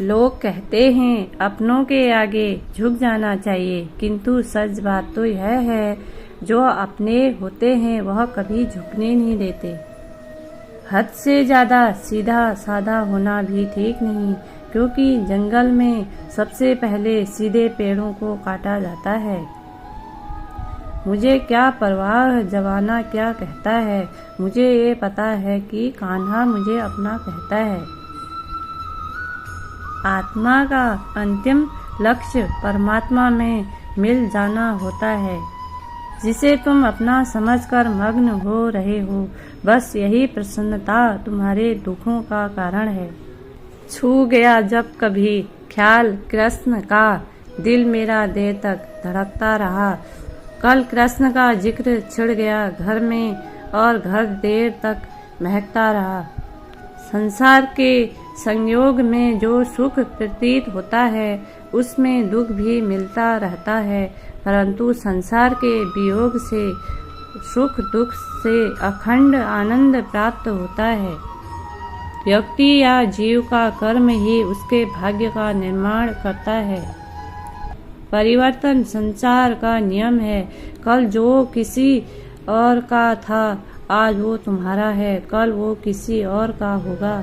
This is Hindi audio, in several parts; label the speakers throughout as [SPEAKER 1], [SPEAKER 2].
[SPEAKER 1] लोग कहते हैं अपनों के आगे झुक जाना चाहिए, किंतु सच बात तो यह है जो अपने होते हैं वह कभी झुकने नहीं देते। हद से ज्यादा सीधा साधा होना भी ठीक नहीं, क्योंकि जंगल में सबसे पहले सीधे पेड़ों को काटा जाता है। मुझे क्या परवाह जमाना क्या कहता है, मुझे ये पता है कि कान्हा मुझे अपना कहता है। आत्मा का अंतिम लक्ष्य परमात्मा में मिल जाना होता है, जिसे तुम अपना समझकर मग्न हो रहे हो। बस यही प्रसन्नता तुम्हारे दुखों का कारण है। छू गया जब कभी ख्याल कृष्ण का, दिल मेरा देर तक धड़कता रहा। कल कृष्ण का जिक्र छिड़ गया घर में और घर देर तक महकता रहा। संसार के संयोग में जो सुख प्रतीत होता है उसमें दुख भी मिलता रहता है, परंतु संसार के वियोग से सुख दुख से अखंड आनंद प्राप्त होता है। व्यक्ति या जीव का कर्म ही उसके भाग्य का निर्माण करता है। परिवर्तन संसार का नियम है। कल जो किसी और का था आज वो तुम्हारा है, कल वो किसी और का होगा।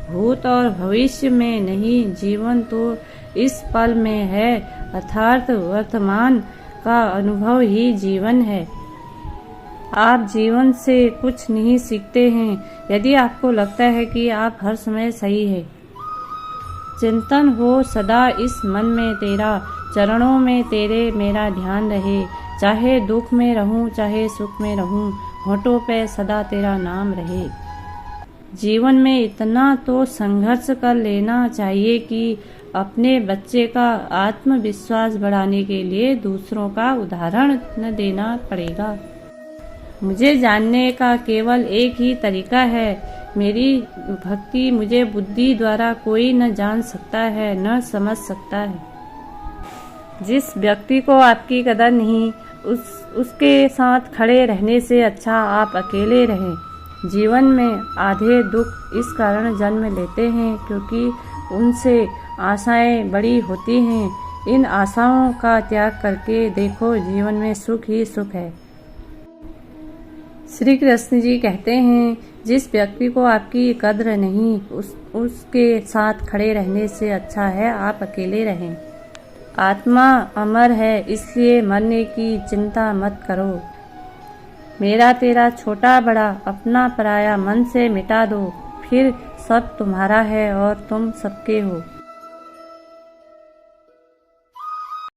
[SPEAKER 1] भूत और भविष्य में नहीं, जीवन तो इस पल में है, अर्थात वर्तमान का अनुभव ही जीवन है। आप जीवन से कुछ नहीं सीखते हैं यदि आपको लगता है कि आप हर समय सही है। चिंतन हो सदा इस मन में तेरा, चरणों में तेरे मेरा ध्यान रहे। चाहे दुख में रहूं चाहे सुख में रहूं, होठों पे सदा तेरा नाम रहे। जीवन में इतना तो संघर्ष कर लेना चाहिए कि अपने बच्चे का आत्मविश्वास बढ़ाने के लिए दूसरों का उदाहरण न देना पड़ेगा। मुझे जानने का केवल एक ही तरीका है। मेरी भक्ति मुझे बुद्धि द्वारा कोई न जान सकता है न समझ सकता है। जिस व्यक्ति को आपकी कदर नहीं, उसके साथ खड़े रहने से अच्छा आप अकेले रहें। जीवन में आधे दुख इस कारण जन्म लेते हैं क्योंकि उनसे आशाएं बड़ी होती हैं। इन आशाओं का त्याग करके देखो, जीवन में सुख ही सुख है। श्री कृष्ण जी कहते हैं, जिस व्यक्ति को आपकी कद्र नहीं, उसके साथ खड़े रहने से अच्छा है आप अकेले रहें। आत्मा अमर है, इसलिए मरने की चिंता मत करो। मेरा तेरा छोटा बड़ा अपना पराया मन से मिटा दो, फिर सब तुम्हारा है और तुम सबके हो।